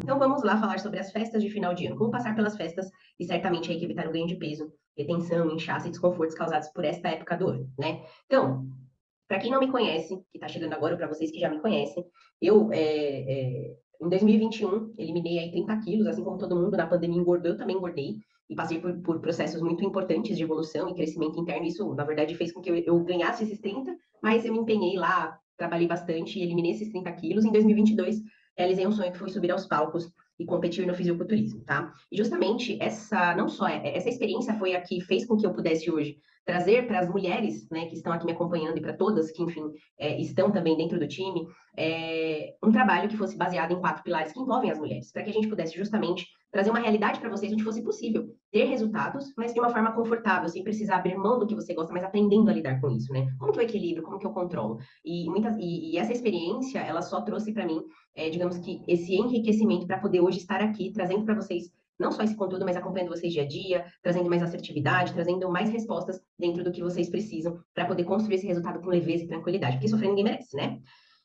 Então vamos lá falar sobre as festas de final de ano. Como passar pelas festas e certamente aí que evitar o ganho de peso, retenção, inchaço e desconfortos causados por esta época do ano, né? Então, para quem não me conhece, que está chegando agora, ou para vocês que já me conhecem, eu, em 2021, eliminei aí 30 quilos, assim como todo mundo na pandemia engordou, eu também engordei, e passei por processos muito importantes de evolução e crescimento interno. Isso, na verdade, fez com que eu ganhasse esses 30, mas eu me empenhei lá, trabalhei bastante e eliminei esses 30 quilos. Em 2022, realizei um sonho que foi subir aos palcos e competir no fisiculturismo, tá? E justamente essa, não só essa experiência foi a que fez com que eu pudesse hoje trazer para as mulheres, né, que estão aqui me acompanhando e para todas que, enfim, estão também dentro do time, um trabalho que fosse baseado em 4 pilares que envolvem as mulheres, para que a gente pudesse justamente trazer uma realidade para vocês onde fosse possível ter resultados, mas de uma forma confortável, sem precisar abrir mão do que você gosta, mas aprendendo a lidar com isso, né? Como que eu equilibro, como que eu controlo? E essa experiência, ela só trouxe para mim, digamos que esse enriquecimento para poder hoje estar aqui trazendo para vocês não só esse conteúdo, mas acompanhando vocês dia a dia, trazendo mais assertividade, trazendo mais respostas dentro do que vocês precisam para poder construir esse resultado com leveza e tranquilidade, porque sofrer ninguém merece, né?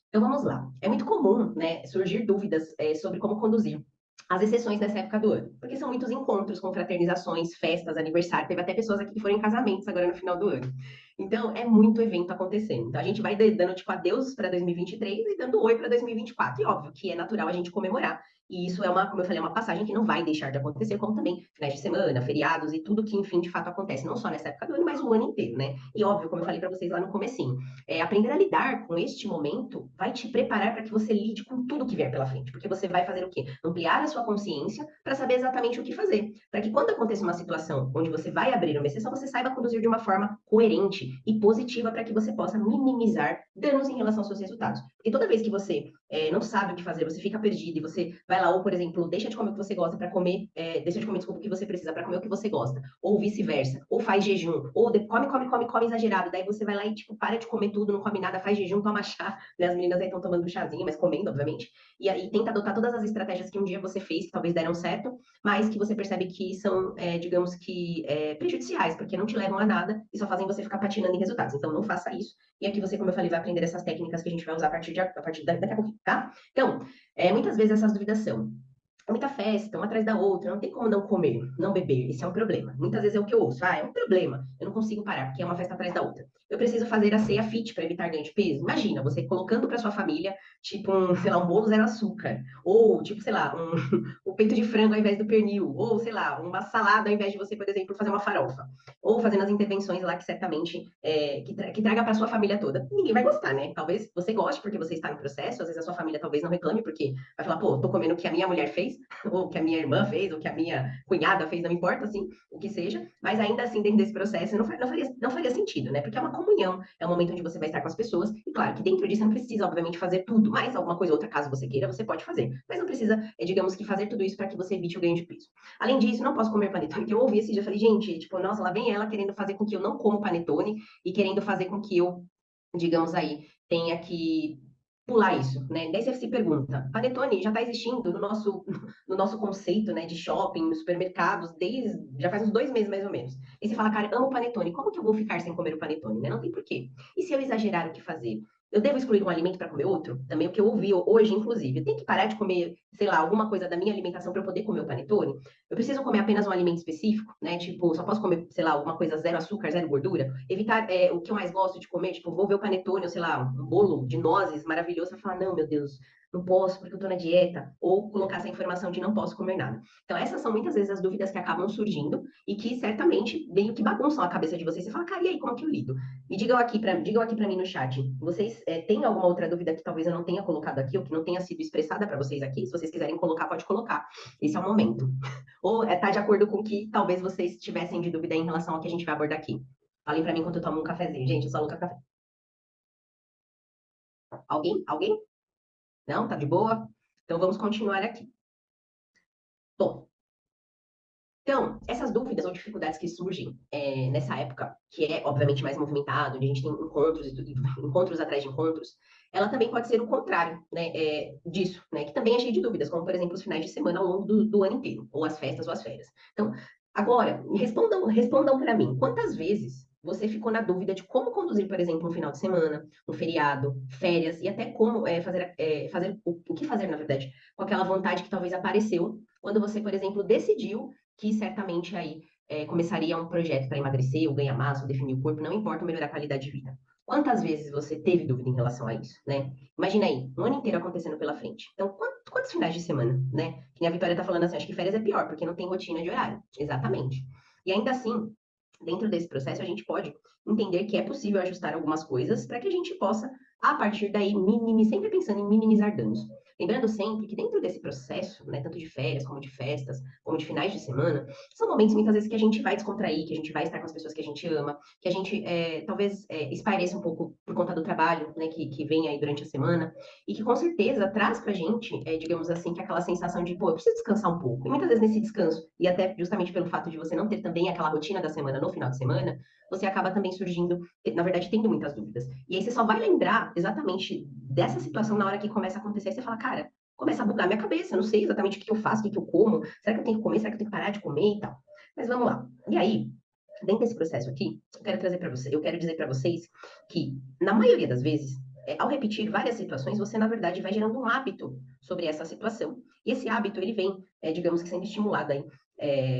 Então vamos lá. É muito comum, né, surgir dúvidas sobre como conduzir as exceções nessa época do ano, porque são muitos encontros, confraternizações, festas, aniversário. Teve até pessoas aqui que foram em casamentos agora no final do ano. Então é muito evento acontecendo. Então a gente vai dando tipo adeus para 2023 e dando oi para 2024. E óbvio que é natural a gente comemorar. E isso é uma, como eu falei, é uma passagem que não vai deixar de acontecer, como também finais de semana, feriados e tudo que, enfim, de fato acontece, não só nessa época do ano, mas o ano inteiro, né? E óbvio, como eu falei para vocês lá no comecinho, aprender a lidar com este momento vai te preparar para que você lide com tudo que vier pela frente, porque você vai fazer o quê? Ampliar a sua consciência para saber exatamente o que fazer, para que quando aconteça uma situação onde você vai abrir uma exceção, você saiba conduzir de uma forma coerente e positiva para que você possa minimizar danos em relação aos seus resultados. Porque toda vez que você não sabe o que fazer, você fica perdido e você vai lá, ou por exemplo, deixa de comer o que você gosta para comer, deixa de comer, desculpa, o que você precisa para comer o que você gosta, ou vice-versa, ou faz jejum, ou come exagerado, daí você vai lá e tipo, para de comer tudo, não come nada, faz jejum, toma chá, né? As meninas aí estão tomando um chazinho, mas comendo, obviamente, e aí tenta adotar todas as estratégias que um dia você fez, que talvez deram certo, mas que você percebe que são, digamos que, prejudiciais, porque não te levam a nada e só fazem você ficar patinando em resultados. Então não faça isso. E aqui você, como eu falei, vai aprender essas técnicas que a gente vai usar a partir daqui a pouquinho, tá? Então, muitas vezes essas dúvidas são: é muita festa, uma atrás da outra, não tem como não comer, não beber, esse é um problema. Muitas vezes é o que eu ouço, é um problema, eu não consigo parar, porque é uma festa atrás da outra. Eu preciso fazer a ceia fit para evitar ganho de peso. Imagina, você colocando para sua família, tipo, sei lá, um bolo zero açúcar, ou, tipo, sei lá, um peito de frango ao invés do pernil, ou, sei lá, uma salada ao invés de você, por exemplo, fazer uma farofa, ou fazendo as intervenções lá que certamente, que traga para sua família toda. Ninguém vai gostar, né? Talvez você goste porque você está no processo, às vezes a sua família talvez não reclame, porque vai falar, pô, tô comendo o que a minha mulher fez, ou o que a minha irmã fez, ou o que a minha cunhada fez, não importa, assim, o que seja, mas ainda assim, dentro desse processo, não faria sentido, né? Porque é uma comunhão, é um momento onde você vai estar com as pessoas, e claro que dentro disso não precisa, obviamente, fazer tudo, mas alguma coisa ou outra, caso você queira, você pode fazer, mas não precisa, digamos que, fazer tudo isso para que você evite o ganho de peso. Além disso, não posso comer panetone, que eu ouvi esse dia, eu falei, gente, tipo, nossa, lá vem ela querendo fazer com que eu não como panetone, e querendo fazer com que eu, digamos aí, tenha que pular isso, né? Daí você se pergunta, panetone já está existindo no nosso conceito, né, de shopping, nos supermercados, já faz uns 2 meses mais ou menos. E você fala, cara, amo panetone, como que eu vou ficar sem comer o panetone, né? Não tem porquê. E se eu exagerar o que fazer? Eu devo excluir um alimento para comer outro? Também o que eu ouvi hoje, inclusive. Eu tenho que parar de comer, sei lá, alguma coisa da minha alimentação para eu poder comer o panetone? Eu preciso comer apenas um alimento específico, né? Tipo, só posso comer, sei lá, alguma coisa zero açúcar, zero gordura. Evitar o que eu mais gosto de comer, tipo, vou ver o panetone, ou sei lá, um bolo de nozes maravilhoso, vai falar, não, meu Deus, não posso porque eu tô na dieta. Ou colocar essa informação de não posso comer nada. Então, essas são muitas vezes as dúvidas que acabam surgindo e que certamente meio que bagunçam a cabeça de vocês. Você fala, cara, e aí, como que eu lido? Me digam aqui para mim no chat. Vocês têm alguma outra dúvida que talvez eu não tenha colocado aqui, ou que não tenha sido expressada para vocês aqui? Se vocês quiserem colocar, pode colocar. Esse é o momento. Ou está de acordo com o que talvez vocês tivessem de dúvida em relação ao que a gente vai abordar aqui? Falem para mim enquanto eu tomo um cafezinho. Gente, eu sou louca café. Alguém? Alguém? Não? Tá de boa? Então vamos continuar aqui. Bom, então, essas dúvidas ou dificuldades que surgem nessa época, que é obviamente mais movimentado, onde a gente tem encontros, encontros atrás de encontros, ela também pode ser o contrário, né, disso, né, que também é cheio de dúvidas, como por exemplo os finais de semana ao longo do ano inteiro, ou as festas ou as férias. Então, agora, respondam para mim, quantas vezes você ficou na dúvida de como conduzir, por exemplo, um final de semana, um feriado, férias, e até como fazer o que fazer, na verdade, com aquela vontade que talvez apareceu quando você, por exemplo, decidiu que certamente aí começaria um projeto para emagrecer, ou ganhar massa, ou definir o corpo, não importa, ou melhorar a qualidade de vida. Quantas vezes você teve dúvida em relação a isso, né? Imagina aí, um ano inteiro acontecendo pela frente. Então, quantos finais de semana, né? Que a Vitória tá falando assim, acho que férias é pior, porque não tem rotina de horário. Exatamente. E ainda assim, dentro desse processo, a gente pode entender que é possível ajustar algumas coisas para que a gente possa, a partir daí, sempre pensando em minimizar danos. Lembrando sempre que dentro desse processo, né, tanto de férias, como de festas, como de finais de semana, são momentos muitas vezes que a gente vai descontrair, que a gente vai estar com as pessoas que a gente ama, que a gente talvez espaireça um pouco por conta do trabalho, né, que vem aí durante a semana, e que com certeza traz pra gente, digamos assim, que aquela sensação de, pô, eu preciso descansar um pouco. E muitas vezes nesse descanso, e até justamente pelo fato de você não ter também aquela rotina da semana no final de semana, você acaba também surgindo, na verdade, tendo muitas dúvidas. E aí você só vai lembrar exatamente dessa situação na hora que começa a acontecer, e você fala, cara, começa a bugar minha cabeça, eu não sei exatamente o que eu faço, o que eu como, será que eu tenho que comer, será que eu tenho que parar de comer e tal. Mas vamos lá. E aí, dentro desse processo aqui, eu quero dizer para vocês que, na maioria das vezes, ao repetir várias situações, você, na verdade, vai gerando um hábito sobre essa situação. E esse hábito, ele vem, digamos que sendo estimulado aí,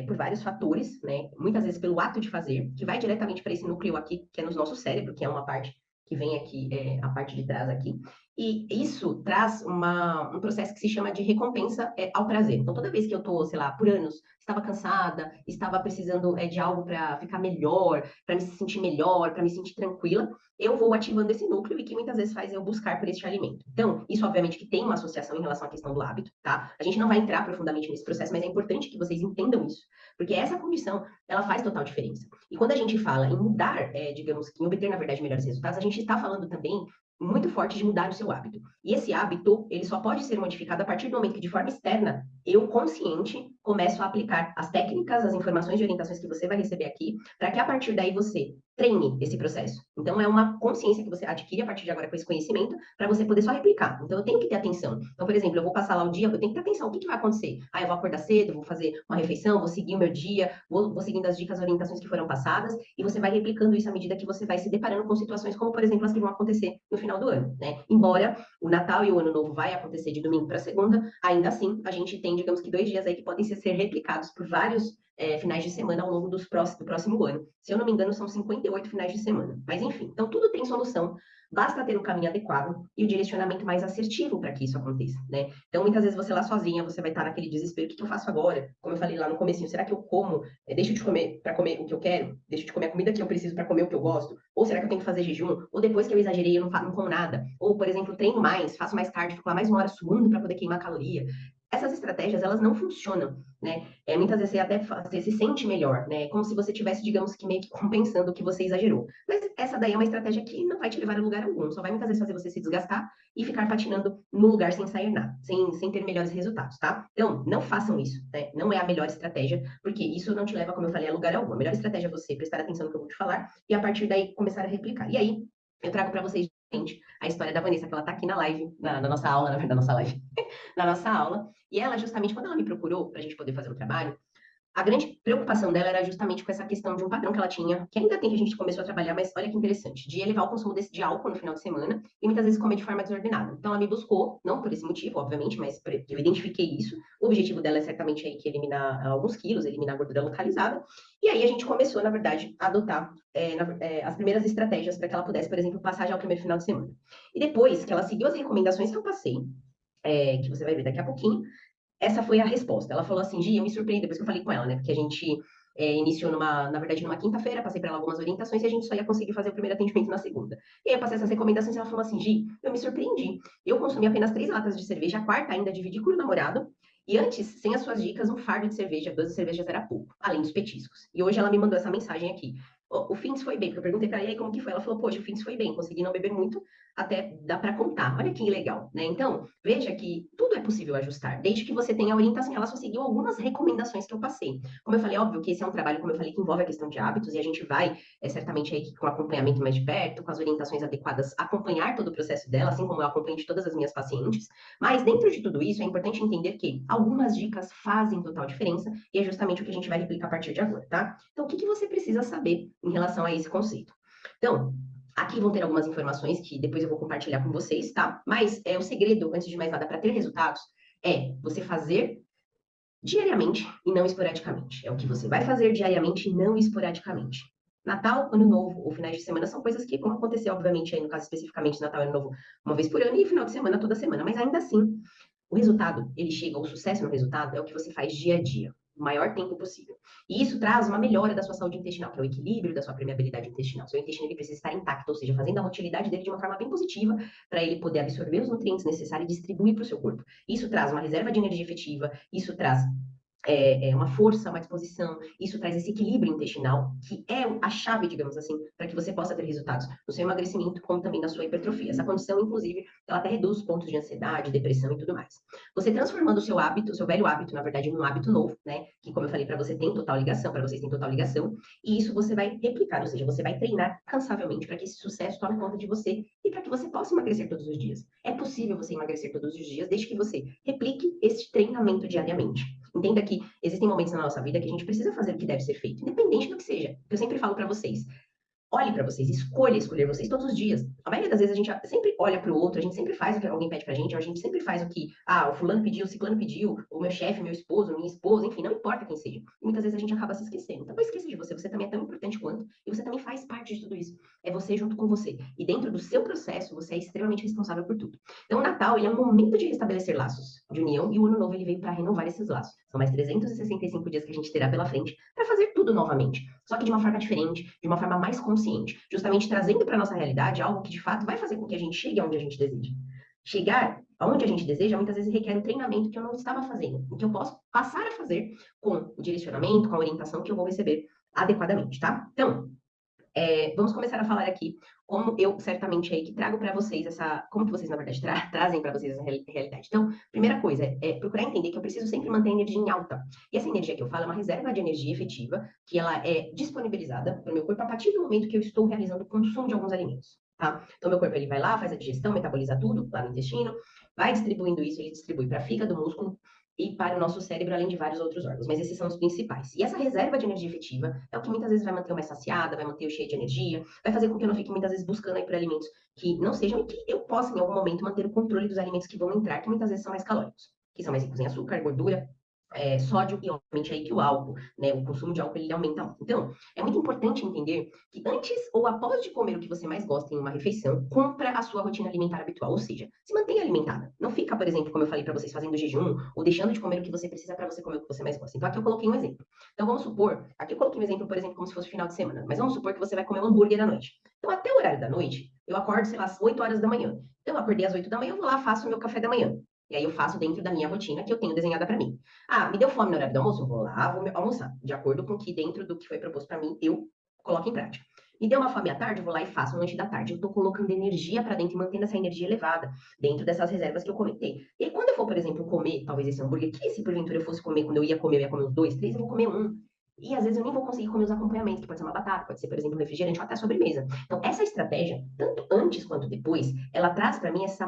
por vários fatores, né? Muitas vezes pelo ato de fazer, que vai diretamente para esse núcleo aqui, que é no nosso cérebro, que é uma parte que vem aqui, a parte de trás aqui. E isso traz um processo que se chama de recompensa ao prazer. Então, toda vez que eu estou, sei lá, por anos, estava cansada, estava precisando de algo para ficar melhor, para me sentir melhor, para me sentir tranquila, eu vou ativando esse núcleo e que muitas vezes faz eu buscar por este alimento. Então, isso obviamente que tem uma associação em relação à questão do hábito, tá? A gente não vai entrar profundamente nesse processo, mas é importante que vocês entendam isso, porque essa condição, ela faz total diferença. E quando a gente fala em mudar, digamos que em obter, na verdade, melhores resultados, a gente está falando também muito forte de mudar o seu hábito. E esse hábito, ele só pode ser modificado a partir do momento que, de forma externa, eu, consciente, começo a aplicar as técnicas, as informações e orientações que você vai receber aqui, para que a partir daí você treine esse processo. Então, é uma consciência que você adquire a partir de agora com esse conhecimento, para você poder só replicar. Então, eu tenho que ter atenção. Então, por exemplo, eu vou passar lá o dia, eu tenho que ter atenção. O que vai acontecer? Ah, eu vou acordar cedo, vou fazer uma refeição, vou seguir o meu dia, vou seguindo as dicas, orientações que foram passadas, e você vai replicando isso à medida que você vai se deparando com situações como, por exemplo, as que vão acontecer no final do ano, né? Embora o Natal e o Ano Novo vai acontecer de domingo para segunda, ainda assim, a gente tem, digamos que 2 dias aí que podem ser replicados por vários finais de semana ao longo do próximo ano. Se eu não me engano, são 58 finais de semana. Mas enfim, então tudo tem solução. Basta ter o caminho adequado e o direcionamento mais assertivo para que isso aconteça, né? Então, muitas vezes você lá sozinha, você vai estar naquele desespero, o que eu faço agora? Como eu falei lá no comecinho, será que eu como, deixo de comer para comer o que eu quero? Deixo de comer a comida que eu preciso para comer o que eu gosto? Ou será que eu tenho que fazer jejum? Ou depois que eu exagerei, eu não como nada? Ou, por exemplo, treino mais, faço mais tarde, fico lá mais 1 hora suando para poder queimar caloria? Essas estratégias, elas não funcionam, né? Muitas vezes você se sente melhor, né? Como se você tivesse, digamos que meio que compensando o que você exagerou. Mas essa daí é uma estratégia que não vai te levar a lugar algum, só vai muitas vezes fazer você se desgastar e ficar patinando no lugar sem sair nada, sem ter melhores resultados, tá? Então, não façam isso, né? Não é a melhor estratégia, porque isso não te leva, como eu falei, a lugar algum. A melhor estratégia é você prestar atenção no que eu vou te falar e a partir daí começar a replicar. E aí, eu trago para vocês a história da Vanessa, que ela tá aqui na live, na nossa aula, na verdade, na nossa live, na nossa aula. E ela, justamente, quando ela me procurou para a gente poder fazer o trabalho, a grande preocupação dela era justamente com essa questão de um padrão que ela tinha, que ainda tem, que a gente começou a trabalhar, mas olha que interessante, de elevar o consumo de álcool no final de semana e muitas vezes comer de forma desordenada. Então ela me buscou, não por esse motivo, obviamente, mas eu identifiquei isso. O objetivo dela é certamente aí que eliminar alguns quilos, eliminar a gordura localizada. E aí a gente começou, na verdade, a adotar as primeiras estratégias para que ela pudesse, por exemplo, passar já o primeiro final de semana. E depois que ela seguiu as recomendações que eu passei, que você vai ver daqui a pouquinho, essa foi a resposta. Ela falou assim, Gi, eu me surpreendi depois que eu falei com ela, né? Porque a gente iniciou na verdade, numa quinta-feira, passei para ela algumas orientações e a gente só ia conseguir fazer o primeiro atendimento na segunda. E aí eu passei essas recomendações e ela falou assim, Gi, eu me surpreendi. Eu consumi apenas 3 latas de cerveja, a quarta ainda dividi com o namorado. E antes, sem as suas dicas, um fardo de cerveja, 12 cervejas era pouco, além dos petiscos. E hoje ela me mandou essa mensagem aqui. O Fins foi bem, porque eu perguntei para ela aí como que foi. Ela falou, poxa, o Fins foi bem, consegui não beber muito, até dá para contar. Olha que legal, né? Então, veja que tudo é possível ajustar, desde que você tenha a orientação. Ela só seguiu algumas recomendações que eu passei. Como eu falei, óbvio que esse é um trabalho, como eu falei, que envolve a questão de hábitos, e a gente vai, certamente, aí com acompanhamento mais de perto, com as orientações adequadas, acompanhar todo o processo dela, assim como eu acompanho de todas as minhas pacientes. Mas, dentro de tudo isso, é importante entender que algumas dicas fazem total diferença, e é justamente o que a gente vai replicar a partir de agora, tá? Então, o que você precisa saber em relação a esse conceito. Então, aqui vão ter algumas informações que depois eu vou compartilhar com vocês, tá? Mas o segredo, antes de mais nada, para ter resultados, é você fazer diariamente e não esporadicamente. É o que você vai fazer diariamente e não esporadicamente. Natal, Ano Novo ou finais de semana são coisas que, como aconteceu, obviamente, aí no caso especificamente Natal e Ano Novo, uma vez por ano e final de semana toda semana. Mas ainda assim, o resultado, ele chega, o sucesso no resultado é o que você faz dia a dia, o maior tempo possível. E isso traz uma melhora da sua saúde intestinal, que é o equilíbrio da sua permeabilidade intestinal. Seu intestino ele precisa estar intacto, ou seja, fazendo a motilidade dele de uma forma bem positiva, para ele poder absorver os nutrientes necessários e distribuir para o seu corpo. Isso traz uma reserva de energia efetiva, isso traz uma força, uma disposição, isso traz esse equilíbrio intestinal, que é a chave, digamos assim, para que você possa ter resultados no seu emagrecimento, como também na sua hipertrofia. Essa condição, inclusive, ela até reduz os pontos de ansiedade, depressão e tudo mais. Você transformando o seu hábito, o seu velho hábito, na verdade, num hábito novo, né? Que, como eu falei, para você tem total ligação, para vocês tem total ligação, e isso você vai replicar, ou seja, você vai treinar cansavelmente para que esse sucesso tome conta de você e para que você possa emagrecer todos os dias. É possível você emagrecer todos os dias, desde que você replique esse treinamento diariamente. Entenda que existem momentos na nossa vida que a gente precisa fazer o que deve ser feito, independente do que seja. Eu sempre falo para vocês, olhe para vocês, escolha escolher vocês todos os dias. A maioria das vezes a gente sempre olha para o outro, a gente sempre faz o que alguém pede pra gente, a gente sempre faz o que, o fulano pediu, o ciclano pediu, o meu chefe, meu esposo, minha esposa, enfim, não importa quem seja. E muitas vezes a gente acaba se esquecendo. Então não esqueça de você, você também é tão importante quanto, e você também faz parte de tudo isso. É você junto com você. E dentro do seu processo, você é extremamente responsável por tudo. Então o Natal, ele é um momento de restabelecer laços de união, e o Ano Novo, ele veio para renovar esses laços. São mais 365 dias que a gente terá pela frente para fazer tudo novamente. Só que de uma forma diferente, de uma forma mais consciente, justamente trazendo para nossa realidade algo que de fato vai fazer com que a gente chegue aonde a gente deseja. Chegar aonde a gente deseja muitas vezes requer um treinamento que eu não estava fazendo, e que eu posso passar a fazer com o direcionamento, com a orientação que eu vou receber adequadamente, tá? Então, vamos começar a falar aqui como eu certamente aí que trago para vocês como que vocês na verdade trazem para vocês essa realidade. Então, primeira coisa é procurar entender que eu preciso sempre manter a energia em alta. E essa energia que eu falo é uma reserva de energia efetiva que ela é disponibilizada para o meu corpo a partir do momento que eu estou realizando o consumo de alguns alimentos. Tá? Então, meu corpo ele vai lá, faz a digestão, metaboliza tudo lá no intestino, vai distribuindo isso, ele distribui para fígado, músculo, e para o nosso cérebro, além de vários outros órgãos, mas esses são os principais. E essa reserva de energia efetiva é o que muitas vezes vai manter eu mais saciada, vai manter eu cheia de energia, vai fazer com que eu não fique muitas vezes buscando aí por alimentos que não sejam e que eu possa, em algum momento, manter o controle dos alimentos que vão entrar, que muitas vezes são mais calóricos, que são mais ricos em açúcar, gordura, sódio e, obviamente, aí que o álcool, né? O consumo de álcool ele aumenta muito. Então, é muito importante entender que antes ou após de comer o que você mais gosta em uma refeição, cumpra a sua rotina alimentar habitual, ou seja, se mantenha alimentada. Não fica, por exemplo, como eu falei para vocês, fazendo jejum ou deixando de comer o que você precisa para você comer o que você mais gosta. Então, aqui eu coloquei um exemplo. Então, vamos supor, aqui eu coloquei um exemplo, por exemplo, como se fosse final de semana, mas vamos supor que você vai comer um hambúrguer à noite. Então, até o horário da noite, eu acordo, sei lá, às 8 horas da manhã. Então, eu acordei às 8 da manhã, eu vou lá, faço o meu café da manhã. E aí eu faço dentro da minha rotina que eu tenho desenhada para mim. Me deu fome no horário do almoço? Eu vou lá, vou almoçar. De acordo com que dentro do que foi proposto para mim, eu coloco em prática. Me deu uma fome à tarde? Eu vou lá e faço um lanche da tarde. Eu tô colocando energia para dentro e mantendo essa energia elevada dentro dessas reservas que eu comentei. E aí, quando eu for, por exemplo, comer, talvez esse hambúrguer, que se porventura eu fosse comer, quando eu ia comer uns dois, três, eu vou comer um. E às vezes eu nem vou conseguir comer os acompanhamentos, que pode ser uma batata, pode ser, por exemplo, um refrigerante ou até sobremesa. Então, essa estratégia, tanto antes quanto depois, ela traz para mim essa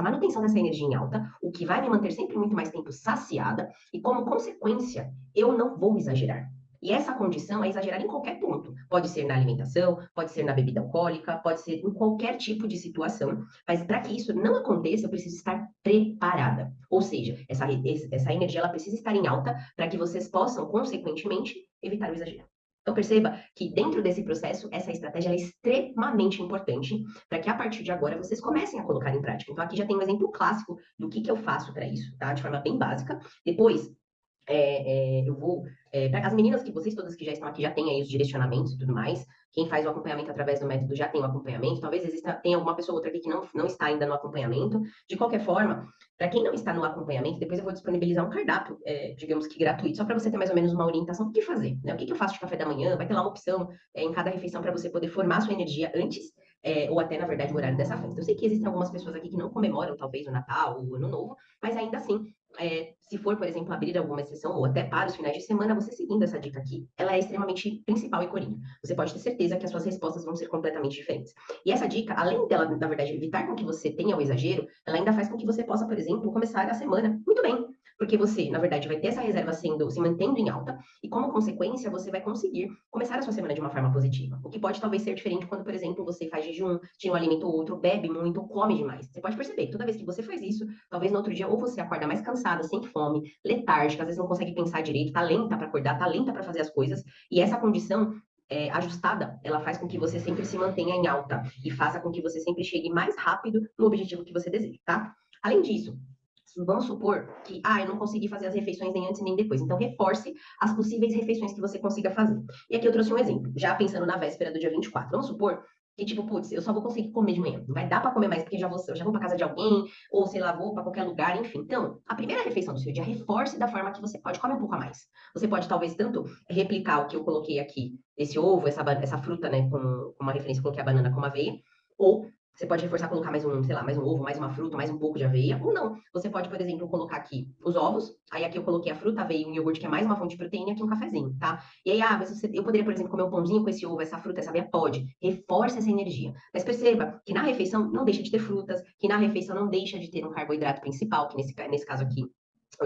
manutenção dessa energia em alta, o que vai me manter sempre muito mais tempo saciada, e como consequência, eu não vou exagerar. E essa condição é exagerar em qualquer ponto. Pode ser na alimentação, pode ser na bebida alcoólica, pode ser em qualquer tipo de situação. Mas para que isso não aconteça, eu preciso estar preparada. Ou seja, essa energia ela precisa estar em alta para que vocês possam, consequentemente, evitar o exagero. Então perceba que dentro desse processo, essa estratégia é extremamente importante para que a partir de agora vocês comecem a colocar em prática. Então aqui já tem um exemplo clássico do que eu faço para isso, tá? De forma bem básica. Depois, eu vou. As meninas que vocês todas que já estão aqui já têm aí os direcionamentos e tudo mais. Quem faz o acompanhamento através do método já tem o acompanhamento. Talvez tenha alguma pessoa ou outra aqui que não está ainda no acompanhamento. De qualquer forma, para quem não está no acompanhamento, depois eu vou disponibilizar um cardápio, digamos que gratuito, só para você ter mais ou menos uma orientação do que fazer, né? O que eu faço de café da manhã? Vai ter lá uma opção em cada refeição para você poder formar a sua energia antes, ou até, na verdade, o horário dessa festa. Eu sei que existem algumas pessoas aqui que não comemoram, talvez, o Natal ou o Ano Novo, mas ainda assim, se for, por exemplo, abrir alguma exceção, ou até para os finais de semana, você seguindo essa dica aqui, ela é extremamente principal e coringa. Você pode ter certeza que as suas respostas vão ser completamente diferentes. E essa dica, além dela, na verdade, evitar com que você tenha o exagero, ela ainda faz com que você possa, por exemplo, começar a semana muito bem. porque você, na verdade, vai ter essa reserva se mantendo em alta, e como consequência, você vai conseguir começar a sua semana de uma forma positiva. O que pode talvez ser diferente quando, por exemplo, você faz jejum, tira um alimento ou outro, bebe muito, ou come demais. Você pode perceber que toda vez que você faz isso, talvez no outro dia ou você acorda mais cansada, sem fome, letárgica, às vezes não consegue pensar direito, tá lenta para acordar, tá lenta para fazer as coisas, e essa condição ajustada, ela faz com que você sempre se mantenha em alta e faça com que você sempre chegue mais rápido no objetivo que você deseja, tá? Além disso, vamos supor que, eu não consegui fazer as refeições nem antes nem depois. Então, reforce as possíveis refeições que você consiga fazer. E aqui eu trouxe um exemplo, já pensando na véspera do dia 24. Vamos supor que, tipo, putz, eu só vou conseguir comer de manhã. Não vai dar para comer mais, porque eu já vou para casa de alguém, ou sei lá, vou para qualquer lugar, enfim. Então, a primeira refeição do seu dia, reforce da forma que você pode. Come um pouco a mais. Você pode, talvez, tanto replicar o que eu coloquei aqui, esse ovo, essa fruta, né, com uma referência, eu coloquei a banana com aveia, ou você pode reforçar, colocar mais um, sei lá, mais um ovo, mais uma fruta, mais um pouco de aveia, ou não. Você pode, por exemplo, colocar aqui os ovos, aí aqui eu coloquei a fruta, aveia e um iogurte, que é mais uma fonte de proteína, e aqui um cafezinho, tá? E aí, mas eu poderia, por exemplo, comer um pãozinho com esse ovo, essa fruta, essa aveia? Pode. Reforce essa energia. Mas perceba que na refeição não deixa de ter frutas, que na refeição não deixa de ter um carboidrato principal, que nesse caso aqui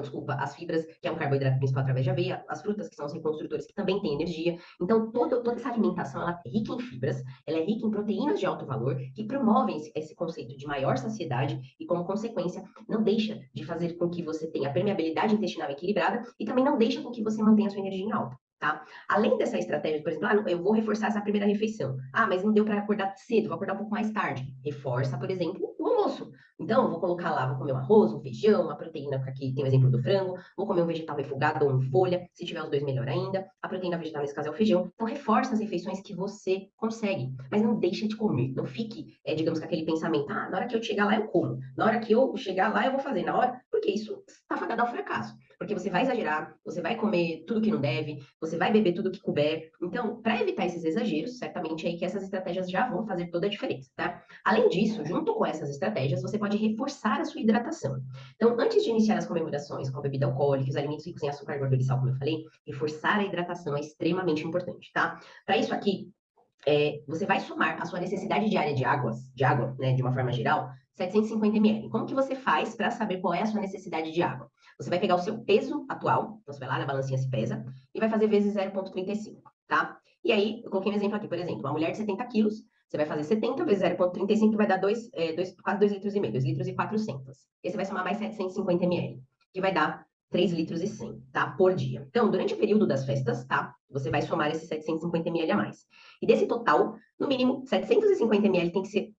desculpa, as fibras, que é um carboidrato principal através de aveia, as frutas, que são os reconstrutores, que também têm energia. Então, toda essa alimentação, ela é rica em fibras, ela é rica em proteínas de alto valor, que promovem esse conceito de maior saciedade e, como consequência, não deixa de fazer com que você tenha a permeabilidade intestinal equilibrada e também não deixa com que você mantenha a sua energia em alta. Tá? Além dessa estratégia, por exemplo, eu vou reforçar essa primeira refeição. Mas não deu para acordar cedo, vou acordar um pouco mais tarde. Reforça, por exemplo, o almoço. Então, eu vou colocar lá, vou comer um arroz, um feijão, uma proteína, porque aqui tem o exemplo do frango, vou comer um vegetal refogado ou uma folha, se tiver os dois, melhor ainda. A proteína vegetal, nesse caso, é o feijão. Então, reforça as refeições que você consegue, mas não deixa de comer. Não fique, digamos, com aquele pensamento, na hora que eu chegar lá, eu como. Na hora que eu chegar lá, eu vou fazer. Na hora, porque isso está fadado ao fracasso. Porque você vai exagerar, você vai comer tudo que não deve, você vai beber tudo que couber. Então, para evitar esses exageros, certamente é aí que essas estratégias já vão fazer toda a diferença, tá? Além disso, junto com essas estratégias, você pode reforçar a sua hidratação. Então, antes de iniciar as comemorações com a bebida alcoólica, os alimentos ricos em açúcar, gordura e sal, como eu falei, reforçar a hidratação é extremamente importante, tá? Para isso aqui, você vai somar a sua necessidade diária de água, né, de uma forma geral, 750 ml. Como que você faz para saber qual é a sua necessidade de água? Você vai pegar o seu peso atual, então você vai lá na balancinha se pesa, e vai fazer vezes 0,35, tá? E aí, eu coloquei um exemplo aqui, por exemplo, uma mulher de 70 quilos, você vai fazer 70 vezes 0,35, que vai dar quase 2 litros e meio, 2 litros e 400. E você vai somar mais 750 ml, que vai dar 3 litros e 100, tá? Por dia. Então, durante o período das festas, tá? Você vai somar esses 750 ml a mais. E desse total, no mínimo, 750 ml tem que ser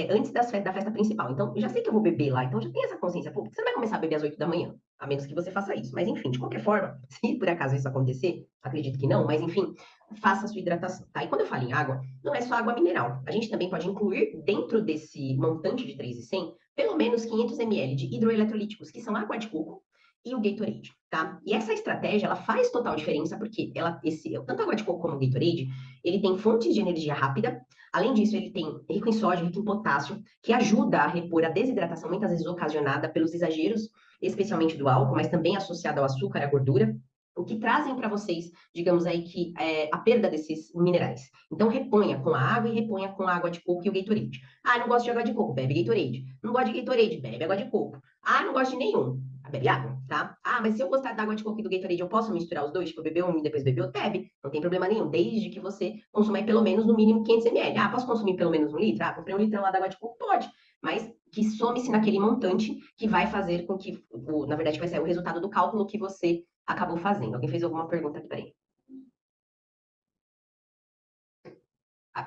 antes da festa principal. Então, eu já sei que eu vou beber lá, então já tem essa consciência. Pô, você não vai começar a beber às 8 da manhã, a menos que você faça isso. Mas, enfim, de qualquer forma, se por acaso isso acontecer, acredito que não, mas, enfim, faça a sua hidratação, tá? E quando eu falo em água, não é só água mineral. A gente também pode incluir dentro desse montante de 3.100, pelo menos 500 ml de hidroeletrolíticos, que são água de coco, e o Gatorade, tá? E essa estratégia, ela faz total diferença, porque tanto a água de coco como o Gatorade, ele tem fontes de energia rápida, além disso, ele tem rico em sódio, rico em potássio, que ajuda a repor a desidratação, muitas vezes ocasionada pelos exageros, especialmente do álcool, mas também associada ao açúcar e à gordura, o que trazem para vocês, digamos aí, que a perda desses minerais. Então, reponha com a água e reponha com a água de coco e o Gatorade. Não gosto de água de coco, bebe Gatorade. Não gosto de Gatorade, bebe água de coco. Não gosto de nenhum, bebe água, tá? Mas se eu gostar da água de coco e do Gatorade, eu posso misturar os dois? Tipo, beber um e depois beber outro? Bebe, não tem problema nenhum, desde que você consuma pelo menos no mínimo 500 ml. Posso consumir pelo menos 1 litro? Comprei 1 litrão lá da água de coco? Pode, mas que some-se naquele montante que vai fazer com que, na verdade, vai ser o resultado do cálculo que você acabou fazendo. Alguém fez alguma pergunta aqui? Peraí.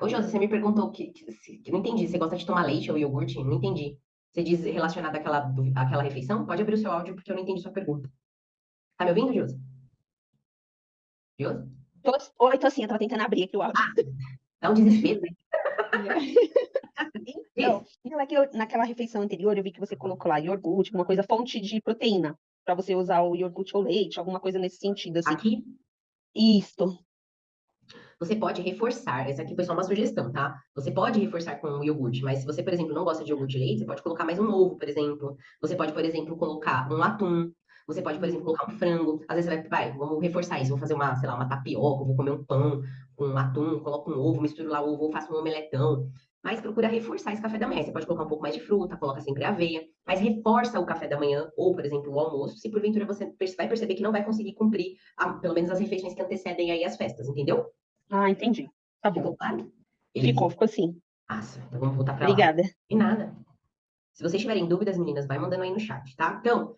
Ô, Josi, você me perguntou que não entendi. Você gosta de tomar leite ou iogurte? Não entendi. Você diz relacionado àquela refeição? Pode abrir o seu áudio porque eu não entendi sua pergunta. Tá me ouvindo, Josi? Josi? Oi, tô sim, eu tava tentando abrir aqui o áudio. Dá um desespero, né? Então, não, é que naquela refeição anterior eu vi que você colocou lá iogurte, uma coisa, fonte de proteína, para você usar o iogurte ou leite, alguma coisa nesse sentido, assim. Aqui, Isto. você pode reforçar. Essa aqui foi só uma sugestão, tá? Você pode reforçar com o iogurte, mas se você, por exemplo, não gosta de iogurte de leite, você pode colocar mais um ovo, por exemplo. Você pode, por exemplo, colocar um atum. Você pode, por exemplo, colocar um frango. Às vezes você vai, vamos reforçar isso. Vou fazer sei lá, uma tapioca, vou comer um pão com um atum, coloco um ovo, misturo lá o ovo, ou faço um omeletão. mas procura reforçar esse café da manhã. Você pode colocar um pouco mais de fruta, coloca sempre aveia, mas reforça o café da manhã, ou, por exemplo, o almoço, se porventura você vai perceber que não vai conseguir cumprir, pelo menos as refeições que antecedem aí as festas, entendeu? Ah, entendi. Tá bom. Ficou claro? Beleza. Ficou sim. Massa. Então vamos voltar pra lá. Obrigada. E nada. Se vocês tiverem dúvidas, meninas, vai mandando aí no chat, tá? Então,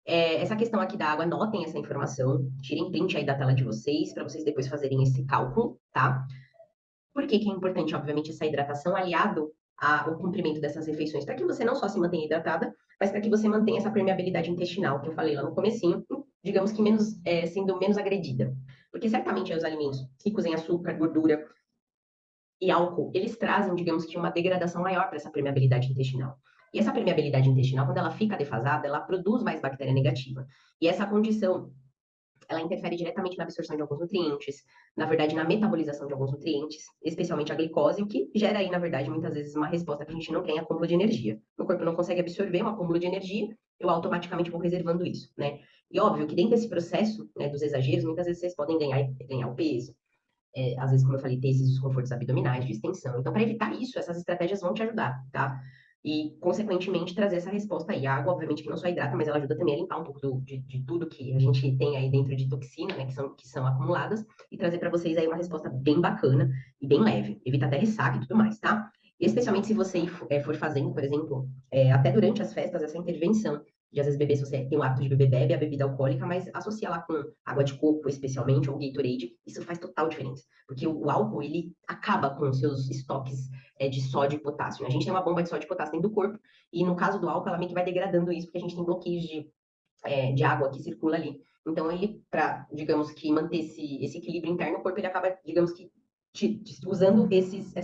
essa questão aqui da água, anotem essa informação, tirem print aí da tela de vocês, para vocês depois fazerem esse cálculo, tá? Por que que é importante, obviamente, essa hidratação aliado ao cumprimento dessas refeições? Para que você não só se mantenha hidratada, mas para que você mantenha essa permeabilidade intestinal, que eu falei lá no comecinho, digamos que menos, sendo menos agredida. Porque certamente aí os alimentos ricos em açúcar, gordura e álcool, eles trazem, digamos que, uma degradação maior para essa permeabilidade intestinal. E essa permeabilidade intestinal, quando ela fica defasada, ela produz mais bactéria negativa. E essa condição, ela interfere diretamente na absorção de alguns nutrientes, na verdade, na metabolização de alguns nutrientes, especialmente a glicose, o que gera aí, na verdade, muitas vezes uma resposta que a gente não tem acúmulo de energia. O corpo não consegue absorver um acúmulo de energia, eu automaticamente vou reservando isso, né? E óbvio que dentro desse processo, né, dos exageros, muitas vezes vocês podem ganhar o peso, às vezes, como eu falei, ter esses desconfortos abdominais, de extensão. Então, para evitar isso, essas estratégias vão te ajudar, tá? E, consequentemente, trazer essa resposta aí. A água, obviamente, que não só hidrata, mas ela ajuda também a limpar um pouco de tudo que a gente tem aí dentro de toxina, né, que são acumuladas, e trazer para vocês aí uma resposta bem bacana e bem leve. Evita até ressaca e tudo mais, tá? E especialmente se você for fazendo, por exemplo, até durante as festas, essa intervenção de às vezes beber, se você tem o hábito de beber, bebe a bebida alcoólica, mas associa lá com água de coco, especialmente, ou Gatorade, isso faz total diferença. Porque o álcool, ele acaba com os seus estoques de sódio e potássio. A gente tem uma bomba de sódio e potássio dentro do corpo, e no caso do álcool, ela meio que vai degradando isso, porque a gente tem bloqueios de água que circula ali. Então, ele, para, digamos que, manter esse equilíbrio interno, o corpo, ele acaba, digamos que, usando esses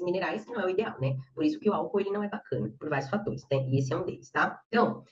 minerais, que não é o ideal, né? Por isso que o álcool, ele não é bacana, por vários fatores, né? E esse é um deles, tá? Então,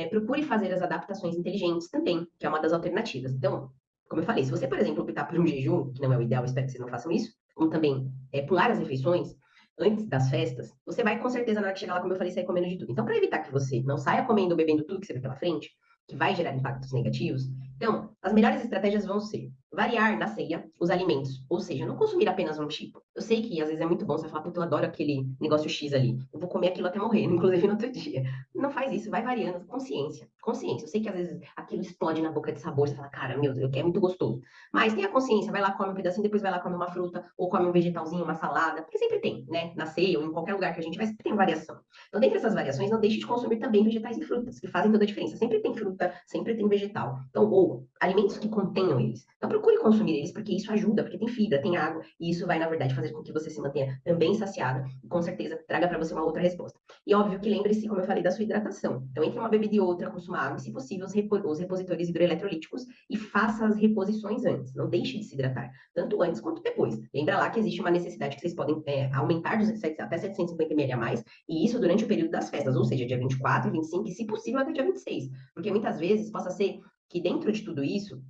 procure fazer as adaptações inteligentes também, que é uma das alternativas. Então, como eu falei, se você, por exemplo, optar por um jejum, que não é o ideal, espero que vocês não façam isso, como também pular as refeições antes das festas, você vai com certeza, na hora que chegar lá, como eu falei, sair comendo de tudo. Então, para evitar que você não saia comendo ou bebendo tudo que você vê pela frente, que vai gerar impactos negativos, então, as melhores estratégias vão ser variar na ceia os alimentos, ou seja, não consumir apenas um tipo. Eu sei que às vezes é muito bom você falar, puta, eu adoro aquele negócio X ali, eu vou comer aquilo até morrer, inclusive no outro dia. Não faz isso, vai variando. Consciência. Consciência. Eu sei que às vezes aquilo explode na boca de sabor, você fala, cara, meu Deus, é muito gostoso. Mas tenha consciência, vai lá, come um pedacinho, depois vai lá, come uma fruta, ou come um vegetalzinho, uma salada, porque sempre tem, né? Na ceia ou em qualquer lugar que a gente vai, sempre tem variação. Então, dentre essas variações, não deixe de consumir também vegetais e frutas, que fazem toda a diferença. Sempre tem fruta, sempre tem vegetal. Então, ou alimentos que contenham eles. Então, procure consumir eles, porque isso ajuda, porque tem fibra, tem água, e isso vai, na verdade, fazer com que você se mantenha também saciada, e com certeza traga para você uma outra resposta. E óbvio que lembre-se, como eu falei, da sua hidratação. Então, entre uma bebida e outra, consuma água, e, se possível, os repositores hidroeletrolíticos e faça as reposições antes. Não deixe de se hidratar, tanto antes quanto depois. Lembra lá que existe uma necessidade que vocês podem aumentar até 750 ml a mais, e isso durante o período das festas, ou seja, dia 24, 25 e, se possível, até dia 26. Porque muitas vezes possa ser que dentro de tudo isso,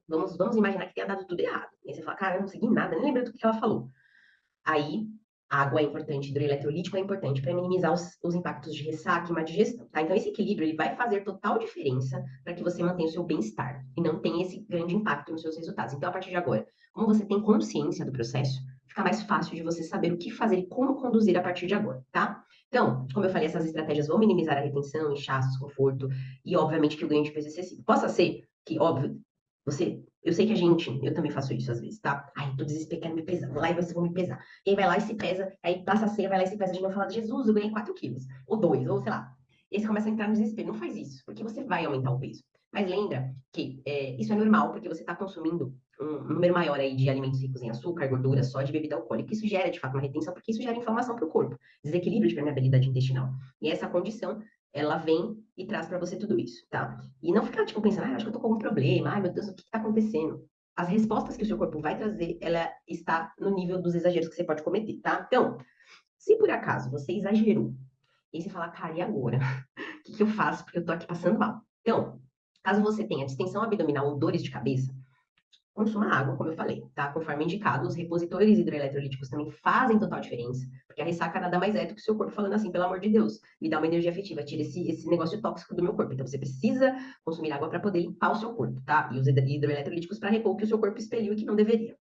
vamos imaginar que tenha dado tudo errado. E aí você fala, cara, eu não segui nada, nem lembro do que ela falou. Aí, água é importante, hidroeletrolítico é importante para minimizar os impactos de ressaca e má digestão, tá? Então, esse equilíbrio, ele vai fazer total diferença para que você mantenha o seu bem-estar e não tenha esse grande impacto nos seus resultados. Então, a partir de agora, como você tem consciência do processo, fica mais fácil de você saber o que fazer e como conduzir a partir de agora, tá? Então, como eu falei, essas estratégias vão minimizar a retenção, inchaço, desconforto e, obviamente, que o ganho de peso excessivo. Possa ser que, óbvio, eu sei que eu também faço isso às vezes, tá? Ai, tô desesperada, quero me pesar, vou lá e vou me pesar. E aí vai lá e se pesa, aí passa a ceia, vai lá e se pesa, a gente vai falar, Jesus, eu ganhei 4 quilos, ou 2, ou sei lá. E aí você começa a entrar no desespero. Não faz isso, porque você vai aumentar o peso. Mas lembra que isso é normal, porque você está consumindo um número maior aí de alimentos ricos em açúcar, gordura, sódio e bebida alcoólica. Isso gera, de fato, uma retenção, porque isso gera inflamação para o corpo, desequilíbrio de permeabilidade intestinal. E essa condição, ela vem e traz para você tudo isso, tá? E não ficar, tipo, pensando, acho que eu tô com algum problema, ai, meu Deus, o que tá acontecendo? As respostas que o seu corpo vai trazer, ela está no nível dos exageros que você pode cometer, tá? Então, se por acaso você exagerou, e você fala, cara, e agora? O que eu faço? Porque eu tô aqui passando mal. Então, caso você tenha distensão abdominal ou dores de cabeça, consuma água, como eu falei, tá? Conforme indicado, os repositores hidroeletrolíticos também fazem total diferença, porque a ressaca nada mais é do que o seu corpo falando assim, pelo amor de Deus, me dá uma energia afetiva, tira esse negócio tóxico do meu corpo. Então você precisa consumir água para poder limpar o seu corpo, tá? E os hidroeletrolíticos para repor o que o seu corpo expeliu e que não deveria.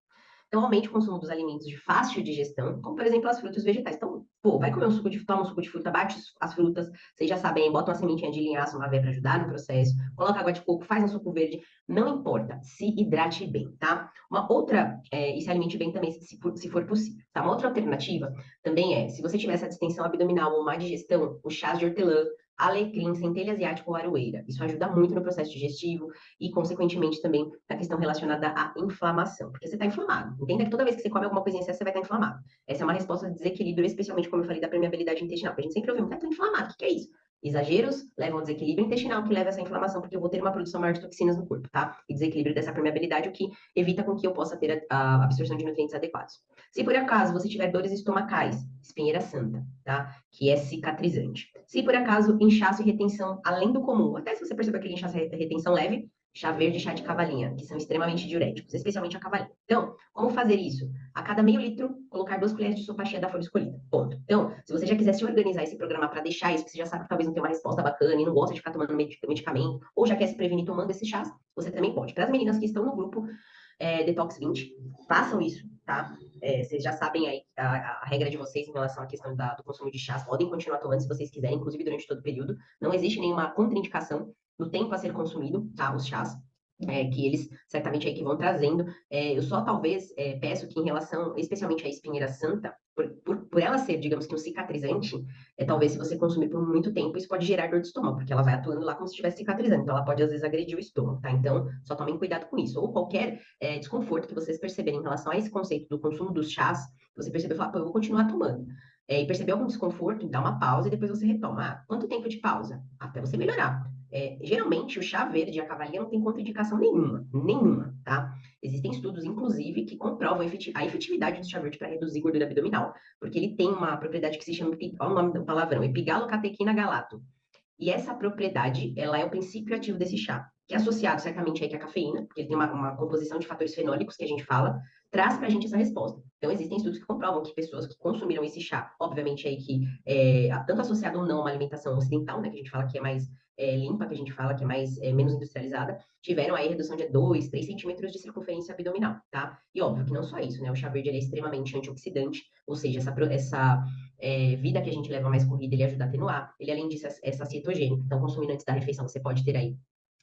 Então, aumente o consumo dos alimentos de fácil digestão, como, por exemplo, as frutas e os vegetais. Então, pô, vai comer toma um suco de fruta, bate as frutas, vocês já sabem, bota uma sementinha de linhaça, uma aveia para ajudar no processo, coloca água de coco, faz um suco verde, não importa, se hidrate bem, tá? Uma outra, e se alimente bem também, se for possível, tá? Uma outra alternativa também se você tiver essa distensão abdominal ou má digestão, os chás de hortelã, alecrim, centelha asiática ou aroeira. Isso ajuda muito no processo digestivo e, consequentemente, também na questão relacionada à inflamação, porque você está inflamado. Entenda que toda vez que você come alguma coisa em excesso, você vai estar inflamado. Essa é uma resposta de desequilíbrio, especialmente, como eu falei, da permeabilidade intestinal, porque a gente sempre ouve, tá inflamado, o que é isso? Exageros levam ao desequilíbrio intestinal, que leva a essa inflamação, porque eu vou ter uma produção maior de toxinas no corpo, tá? E desequilíbrio dessa permeabilidade, o que evita com que eu possa ter a absorção de nutrientes adequados. Se por acaso você tiver dores estomacais, espinheira santa, tá? Que é cicatrizante. Se por acaso inchaço e retenção além do comum, até se você perceber aquele inchaço e retenção leve, chá verde e chá de cavalinha, que são extremamente diuréticos, especialmente a cavalinha. Então, como fazer isso? A cada meio litro, colocar 2 colheres de sopa cheia da folha escolhida. Ponto. Então, se você já quiser se organizar e se programar para deixar isso, que você já sabe que talvez não tenha uma resposta bacana e não gosta de ficar tomando medicamento, ou já quer se prevenir tomando esses chás, você também pode. Para as meninas que estão no grupo Detox 20, façam isso, tá? Vocês já sabem aí a regra de vocês em relação à questão do consumo de chás. Podem continuar tomando se vocês quiserem, inclusive durante todo o período. Não existe nenhuma contraindicação no tempo a ser consumido, tá? Os chás. Que eles certamente aí que vão trazendo. Eu só talvez peço que em relação, especialmente à espinheira santa, por ela ser, digamos que um cicatrizante, talvez se você consumir por muito tempo, isso pode gerar dor de estômago, porque ela vai atuando lá como se estivesse cicatrizando, então ela pode às vezes agredir o estômago, tá? Então, só tomem cuidado com isso. Ou qualquer desconforto que vocês perceberem em relação a esse conceito do consumo dos chás, você perceber e falar, pô, eu vou continuar tomando. E perceber algum desconforto, dá uma pausa e depois você retoma. Quanto tempo de pausa? Até você melhorar. Geralmente, o chá verde e a cavalinha não tem contraindicação nenhuma, tá? Existem estudos, inclusive, que comprovam a efetividade do chá verde para reduzir gordura abdominal, porque ele tem uma propriedade que se chama, qual é o nome do palavrão? Epigalocatequina galato. E essa propriedade, ela é o princípio ativo desse chá, que é associado certamente aí com a cafeína, porque ele tem uma composição de fatores fenólicos que a gente fala, traz pra gente essa resposta. Então, existem estudos que comprovam que pessoas que consumiram esse chá, obviamente aí que, tanto associado ou não a uma alimentação ocidental, né, que a gente fala que é mais limpa, que a gente fala que é menos industrializada, tiveram aí redução de 2, 3 centímetros de circunferência abdominal, tá? E óbvio que não só isso, né, o chá verde ele é extremamente antioxidante, ou seja, essa vida que a gente leva mais corrida, ele ajuda a atenuar. Ele, além disso, é sacietogênico. Então, consumindo antes da refeição, você pode ter aí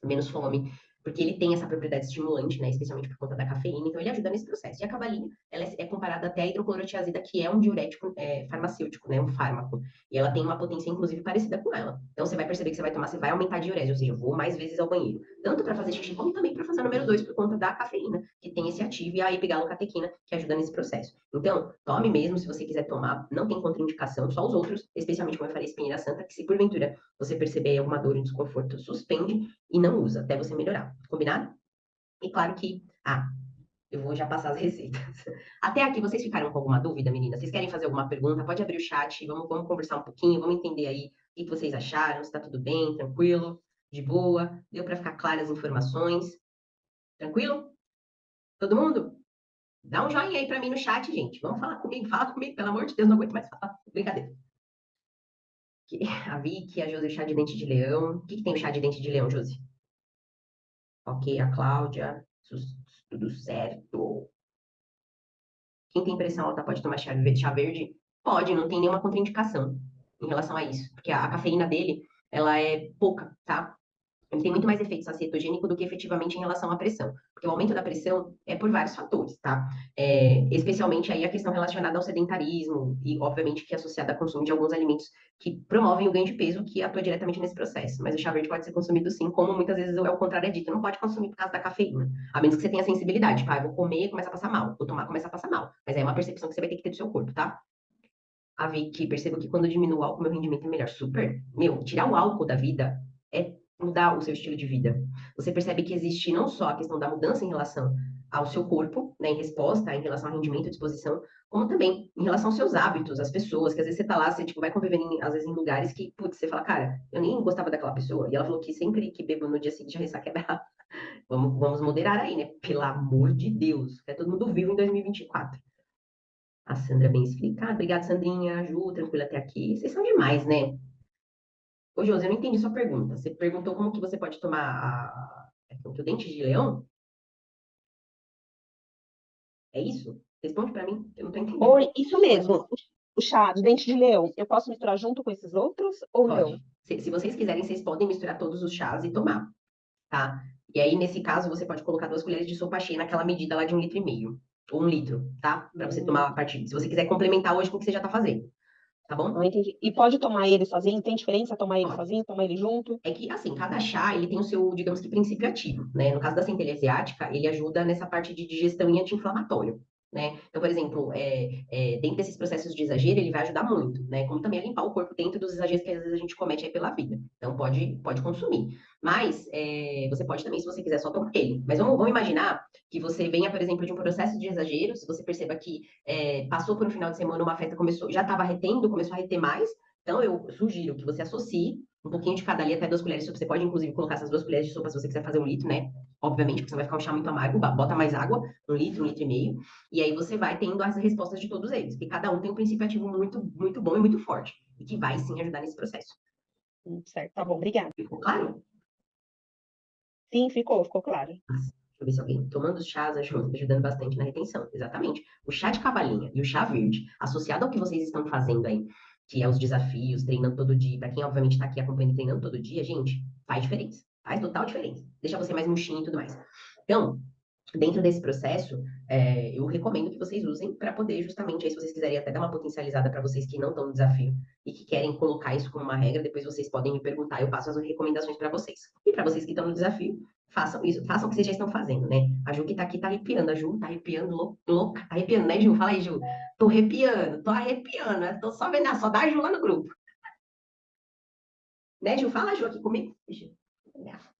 menos fome, porque ele tem essa propriedade estimulante, né? Especialmente por conta da cafeína. Então, ele ajuda nesse processo. E a cavalinha, ela é comparada até à hidroclorotiazida, que é um diurético farmacêutico, né? Um fármaco. E ela tem uma potência, inclusive, parecida com ela. Então, você vai perceber que você vai tomar, você vai aumentar a diurese, ou seja, eu vou mais vezes ao banheiro. Tanto para fazer xixi, como também para fazer o número 2, por conta da cafeína, que tem esse ativo, e a epigalocatequina, que ajuda nesse processo. Então, tome mesmo, se você quiser tomar, não tem contraindicação, só os outros, especialmente, como eu falei, espinheira santa, que se porventura você perceber alguma dor ou desconforto, suspende e não usa, até você melhorar. Combinado? E claro que, eu vou já passar as receitas. Até aqui, vocês ficaram com alguma dúvida, meninas? Vocês querem fazer alguma pergunta? Pode abrir o chat, vamos conversar um pouquinho, vamos entender aí o que vocês acharam, se tá tudo bem, tranquilo, de boa, deu para ficar claras as informações. Tranquilo? Todo mundo? Dá um joinha aí para mim no chat, gente. Vamos fala comigo, pelo amor de Deus, não aguento mais falar. Brincadeira. A Vicky, a Josi, o chá de dente de leão. O que tem o chá de dente de leão, Josi? Ok, a Cláudia, tudo certo. Quem tem pressão alta pode tomar chá verde? Pode, não tem nenhuma contraindicação em relação a isso, porque a cafeína dele, ela é pouca, tá? Ele tem muito mais efeito sacietogênico do que efetivamente em relação à pressão. Porque o aumento da pressão é por vários fatores, tá? Especialmente aí a questão relacionada ao sedentarismo e, obviamente, que é associada ao consumo de alguns alimentos que promovem o ganho de peso, que atua diretamente nesse processo. Mas o chá verde pode ser consumido sim, como muitas vezes é o contrário é dito. Não pode consumir por causa da cafeína. A menos que você tenha sensibilidade. Tipo, eu vou comer e começa a passar mal. Vou tomar, começa a passar mal. Mas é uma percepção que você vai ter que ter do seu corpo, tá? A Vicky, percebo que quando eu diminuo o álcool, meu rendimento é melhor. Super. Meu, tirar o álcool da vida é mudar o seu estilo de vida. Você percebe que existe não só a questão da mudança em relação ao seu corpo, né, em resposta, em relação ao rendimento e disposição, como também em relação aos seus hábitos, às pessoas, que às vezes você tá lá, você tipo, vai convivendo, às vezes, em lugares que, putz, você fala, cara, eu nem gostava daquela pessoa. E ela falou que sempre que bebo no dia seguinte, a ressaca é brava. Vamos moderar aí, né? Pelo amor de Deus. É todo mundo vivo em 2024. A Sandra bem explicada. Obrigada, Sandrinha. Ju, tranquila até aqui. Vocês são demais, né? Ô, Josi, eu não entendi sua pergunta. Você perguntou como que você pode tomar o dente de leão? É isso? Responde pra mim, eu não tô entendendo. Oi, isso mesmo. O chá do dente de leão, eu posso misturar junto com esses outros ou não? Pode. Se vocês quiserem, vocês podem misturar todos os chás e tomar, tá? E aí, nesse caso, você pode colocar 2 colheres de sopa cheia naquela medida lá de 1,5 litro. Ou 1 litro, tá? Pra você tomar a partir. Se você quiser complementar hoje com o que você já tá fazendo, tá bom? Não entendi. E pode tomar ele sozinho? Tem diferença tomar ele Pode. sozinho, tomar ele junto? É que, assim, cada chá, ele tem o seu, digamos que, princípio ativo, né? No caso da centelha asiática, ele ajuda nessa parte de digestão e anti-inflamatório, né? Então, por exemplo, dentro desses processos de exagero, ele vai ajudar muito, né? Como também a limpar o corpo dentro dos exageros que às vezes a gente comete aí pela vida. Então, pode consumir. Mas, você pode também, se você quiser, só tomar ele. Mas vamos imaginar que você venha, por exemplo, de um processo de exagero, se você perceba que passou por um final de semana, uma festa começou, já estava retendo, começou a reter mais, então eu sugiro que você associe um pouquinho de cada ali, até 2 colheres de sopa. Você pode, inclusive, colocar essas 2 colheres de sopa se você quiser fazer 1 litro, né? Obviamente, porque você vai ficar um chá muito amargo. Bota mais água, 1 litro, 1,5 litro. E aí você vai tendo as respostas de todos eles. Porque cada um tem um princípio ativo muito, muito bom e muito forte. E que vai, sim, ajudar nesse processo. Certo, tá bom, obrigada. Ficou claro? Sim, ficou claro. Deixa eu ver se alguém tomando os chás ajudando bastante na retenção. Exatamente. O chá de cavalinha e o chá verde, associado ao que vocês estão fazendo aí, que é os desafios, treinando todo dia, para quem obviamente está aqui acompanhando e treinando todo dia, gente, faz diferença. Faz total diferença. Deixa você mais murchinho e tudo mais. Então, dentro desse processo, eu recomendo que vocês usem para poder justamente, aí, se vocês quiserem até dar uma potencializada para vocês que não estão no desafio e que querem colocar isso como uma regra, depois vocês podem me perguntar, eu passo as recomendações para vocês. E para vocês que estão no desafio, façam isso, façam o que vocês já estão fazendo, né? A Ju que tá aqui tá arrepiando, a Ju tá arrepiando, louca, tá arrepiando, né, Ju? Fala aí, Ju. Tô arrepiando, né? Tô só vendo, só dá a Ju lá no grupo. Né, Ju? Fala, Ju, aqui comigo. Deixa eu olhar.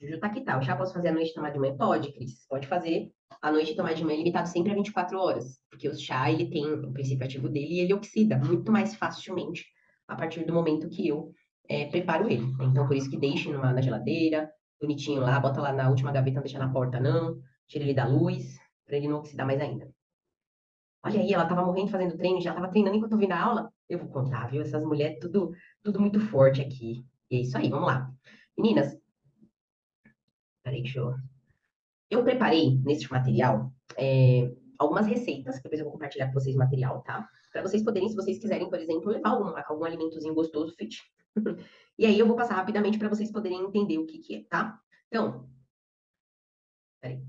Juju tá aqui, tá? Eu já posso fazer a noite tomar de manhã? Pode, Cris. Pode fazer a noite tomar de manhã limitado sempre a 24 horas. Porque o chá, ele tem o princípio ativo dele e ele oxida muito mais facilmente a partir do momento que eu preparo ele. Então, por isso que deixe na geladeira, bonitinho lá, bota lá na última gaveta, não deixa na porta, não. Tira ele da luz, pra ele não oxidar mais ainda. Olha aí, ela tava morrendo fazendo treino, já tava treinando enquanto eu vi na aula. Eu vou contar, viu? Essas mulheres, tudo muito forte aqui. E é isso aí, vamos lá. Meninas, peraí, deixa eu Eu preparei nesse material algumas receitas, que depois eu vou compartilhar com vocês o material, tá? Para vocês poderem, se vocês quiserem, por exemplo, levar algum alimentozinho gostoso fit. E aí eu vou passar rapidamente para vocês poderem entender o que que é, tá? Então, peraí,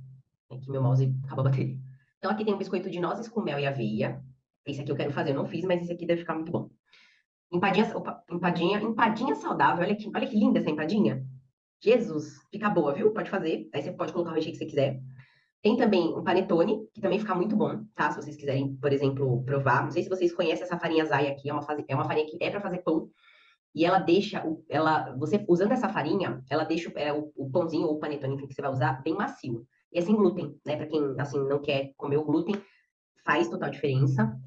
aqui meu mouse acabou a bateria. Então aqui tem um biscoito de nozes com mel e aveia. Esse aqui eu quero fazer, eu não fiz, mas esse aqui deve ficar muito bom. Empadinha saudável. Olha que linda essa empadinha. Jesus, fica boa, viu? Pode fazer. Aí você pode colocar o recheio que você quiser. Tem também o panetone, que também fica muito bom, tá? Se vocês quiserem, por exemplo, provar. Não sei se vocês conhecem essa farinha Zai aqui, é uma farinha que é para fazer pão. E ela deixa, você usando essa farinha, ela deixa o pãozinho ou o panetone, enfim, que você vai usar, bem macio. E é sem glúten, né? Para quem, assim, não quer comer o glúten, faz total diferença.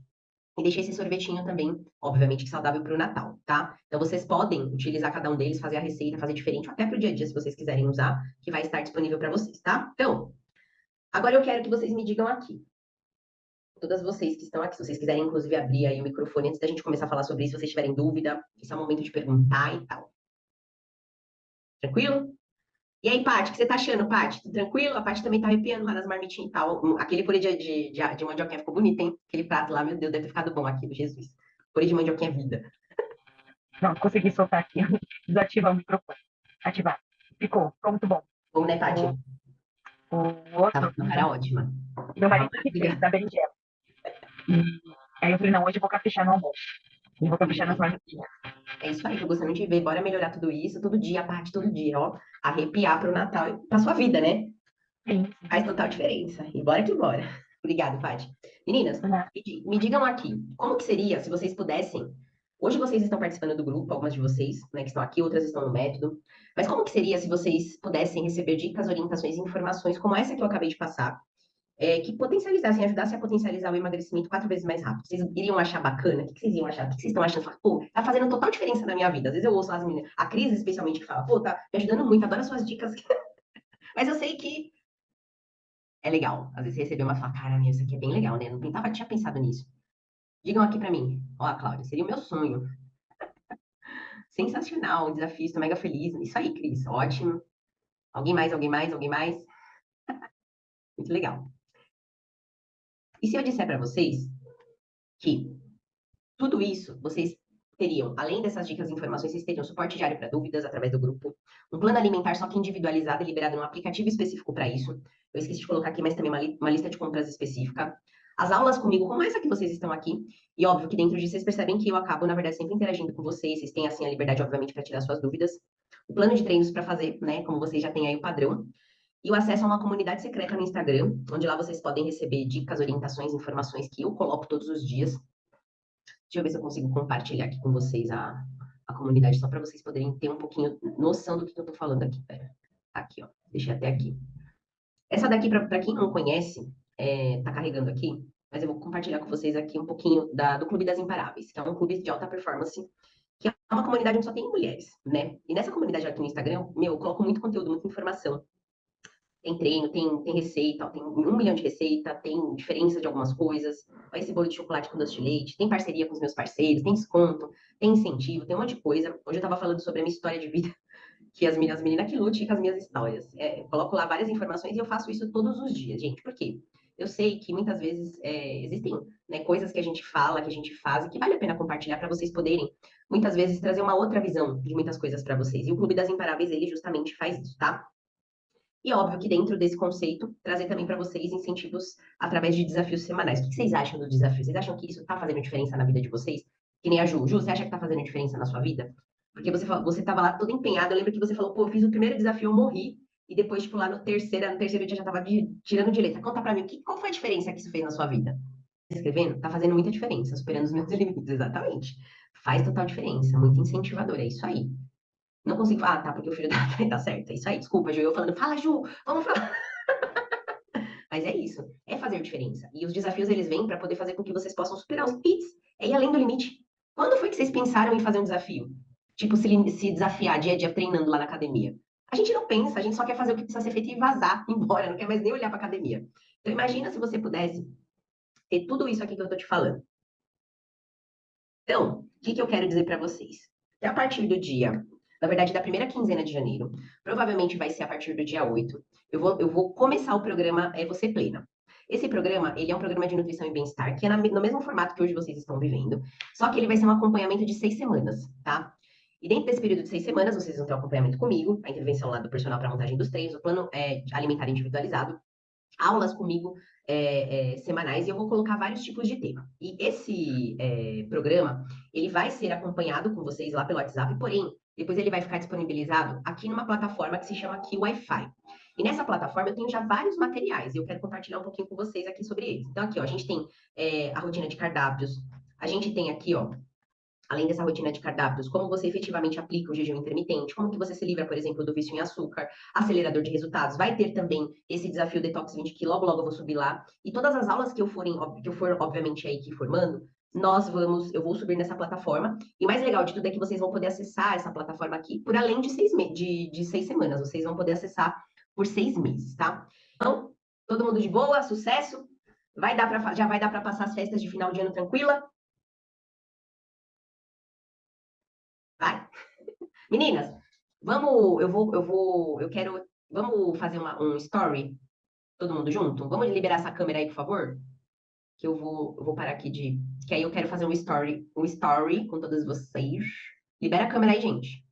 E deixei esse sorvetinho também, obviamente, que saudável para o Natal, tá? Então vocês podem utilizar cada um deles, fazer a receita, fazer diferente, ou até para o dia a dia, se vocês quiserem usar, que vai estar disponível para vocês, tá? Então, agora eu quero que vocês me digam aqui, todas vocês que estão aqui, se vocês quiserem, inclusive, abrir aí o microfone antes da gente começar a falar sobre isso, se vocês tiverem dúvida, esse é o momento de perguntar e tal. Tranquilo? E aí, Paty, o que você tá achando, Paty? Tudo tranquilo? A Paty também tá arrepiando lá nas marmitinhas e tal. Aquele purê de mandioquinha ficou bonito, hein? Aquele prato lá, meu Deus, deve ter ficado bom aquilo, Jesus. Purê de mandioquinha é vida. Não, consegui soltar aqui. Desativar o microfone. Ativar. Ficou muito bom. Bom, né, Paty? O outro, Tá, cara ótima. meu marido que fez da berinjela. E aí eu falei, não, hoje eu vou caprichar no almoço. E vou caprichar nas marmitinhas. É isso aí, tô gostando de ver. Bora melhorar tudo isso, todo dia, Paty, todo dia, ó. Arrepiar pro Natal e pra sua vida, né? Sim. Faz total diferença. E bora que bora. Obrigada, Paty. Meninas, me digam aqui, como que seria se vocês pudessem. Hoje vocês estão participando do grupo, algumas de vocês, né, que estão aqui, outras estão no método. Mas como que seria se vocês pudessem receber dicas, orientações e informações como essa que eu acabei de passar, que potencializassem, ajudassem a potencializar o emagrecimento 4 vezes mais rápido? Vocês iriam achar bacana? O que vocês iam achar? O que vocês estão achando? Fala, pô, tá fazendo total diferença na minha vida. Às vezes eu ouço as meninas, a Cris especialmente, que fala, pô, tá me ajudando muito, adoro as suas dicas. Mas eu sei que é legal. Às vezes você recebeu uma fala, cara, meu, isso aqui é bem legal, né? Tinha pensado nisso. Digam aqui pra mim. Ó, Cláudia, seria o meu sonho. Sensacional, um desafio, estou mega feliz. Isso aí, Cris, ótimo. Alguém mais, alguém mais, alguém mais? Muito legal. E se eu disser para vocês que tudo isso, vocês teriam, além dessas dicas e informações, vocês teriam suporte diário para dúvidas através do grupo, um plano alimentar só que individualizado e liberado num aplicativo específico para isso. Eu esqueci de colocar aqui, mas também uma lista de compras específica. As aulas comigo, como essa que vocês estão aqui. E óbvio que dentro disso vocês percebem que eu acabo, na verdade, sempre interagindo com vocês. Vocês têm, assim, a liberdade, obviamente, para tirar suas dúvidas. O plano de treinos para fazer, né? Como vocês já têm aí o padrão. E o acesso a uma comunidade secreta no Instagram, onde lá vocês podem receber dicas, orientações, informações que eu coloco todos os dias. Deixa eu ver se eu consigo compartilhar aqui com vocês a comunidade, só para vocês poderem ter um pouquinho noção do que eu tô falando aqui. Pera. Aqui, ó. Deixei até aqui. Essa daqui, para quem não conhece, tá carregando aqui, mas eu vou compartilhar com vocês aqui um pouquinho do Clube das Imparáveis, que é um clube de alta performance, que é uma comunidade onde só tem mulheres, né? E nessa comunidade aqui no Instagram, eu coloco muito conteúdo, muita informação. Tem treino, tem receita, tem 1 milhão de receita, tem diferença de algumas coisas, vai esse bolo de chocolate com doce de leite, tem parceria com os meus parceiros, tem desconto, tem incentivo, tem um monte de coisa. Hoje eu tava falando sobre a minha história de vida, que as meninas que lutem com as minhas histórias. Eu coloco lá várias informações e eu faço isso todos os dias, gente. Por quê? Eu sei que muitas vezes existem, né, coisas que a gente fala, que a gente faz, e que vale a pena compartilhar para vocês poderem, muitas vezes, trazer uma outra visão de muitas coisas para vocês. E o Clube das Imparáveis, ele justamente faz isso, tá? E óbvio que dentro desse conceito, trazer também para vocês incentivos através de desafios semanais. O que vocês acham do desafio? Vocês acham que isso está fazendo diferença na vida de vocês? Que nem a Ju. Ju, você acha que está fazendo diferença na sua vida? Porque você estava lá toda empenhada. Eu lembro que você falou, pô, eu fiz o primeiro desafio, eu morri. E depois, tipo, lá no terceiro dia já estava tirando de letra. Conta para mim, qual foi a diferença que isso fez na sua vida? Escrevendo? Tá fazendo muita diferença, superando os meus limites, exatamente. Faz total diferença, muito incentivador, é isso aí. Não consigo falar, tá, porque o filho da mãe tá certo. É isso aí, desculpa, Ju. Eu falando, fala, Ju, vamos falar. Mas é isso, é fazer diferença. E os desafios, eles vêm para poder fazer com que vocês possam superar os limites. É ir além do limite. Quando foi que vocês pensaram em fazer um desafio? Tipo, se desafiar dia a dia treinando lá na academia. A gente não pensa, a gente só quer fazer o que precisa ser feito e vazar, ir embora, não quer mais nem olhar pra academia. Então, imagina se você pudesse ter tudo isso aqui que eu tô te falando. Então, o que eu quero dizer para vocês? Que a partir do dia, na verdade, da primeira quinzena de janeiro, provavelmente vai ser a partir do dia 8, eu vou começar o programa Você Plena. Esse programa, ele é um programa de nutrição e bem-estar, que é no mesmo formato que hoje vocês estão vivendo, só que ele vai ser um acompanhamento de 6 semanas, tá? E dentro desse período de 6 semanas, vocês vão ter um acompanhamento comigo, a intervenção lá do personal para montagem dos treinos, o plano alimentar individualizado, aulas comigo semanais, e eu vou colocar vários tipos de tema. E esse programa, ele vai ser acompanhado com vocês lá pelo WhatsApp, porém, depois ele vai ficar disponibilizado aqui numa plataforma que se chama aqui Wi-Fi. E nessa plataforma eu tenho já vários materiais, e eu quero compartilhar um pouquinho com vocês aqui sobre eles. Então aqui, ó, a gente tem a rotina de cardápios, a gente tem aqui, ó, além dessa rotina de cardápios, como você efetivamente aplica o jejum intermitente, como que você se livra, por exemplo, do vício em açúcar, acelerador de resultados. Vai ter também esse desafio Detox 20, que logo, logo eu vou subir lá. E todas as aulas que eu for, obviamente, aí que formando, eu vou subir nessa plataforma. E o mais legal de tudo é que vocês vão poder acessar essa plataforma aqui por além de 6 semanas. Vocês vão poder acessar por 6 meses, tá? Então, todo mundo de boa, sucesso. Já vai dar para passar as festas de final de ano tranquila? Vai? Meninas, vamos fazer um story, todo mundo junto? Vamos liberar essa câmera aí, por favor? Que eu vou parar aqui que aí eu quero fazer um story com todas vocês. Libera a câmera aí, gente.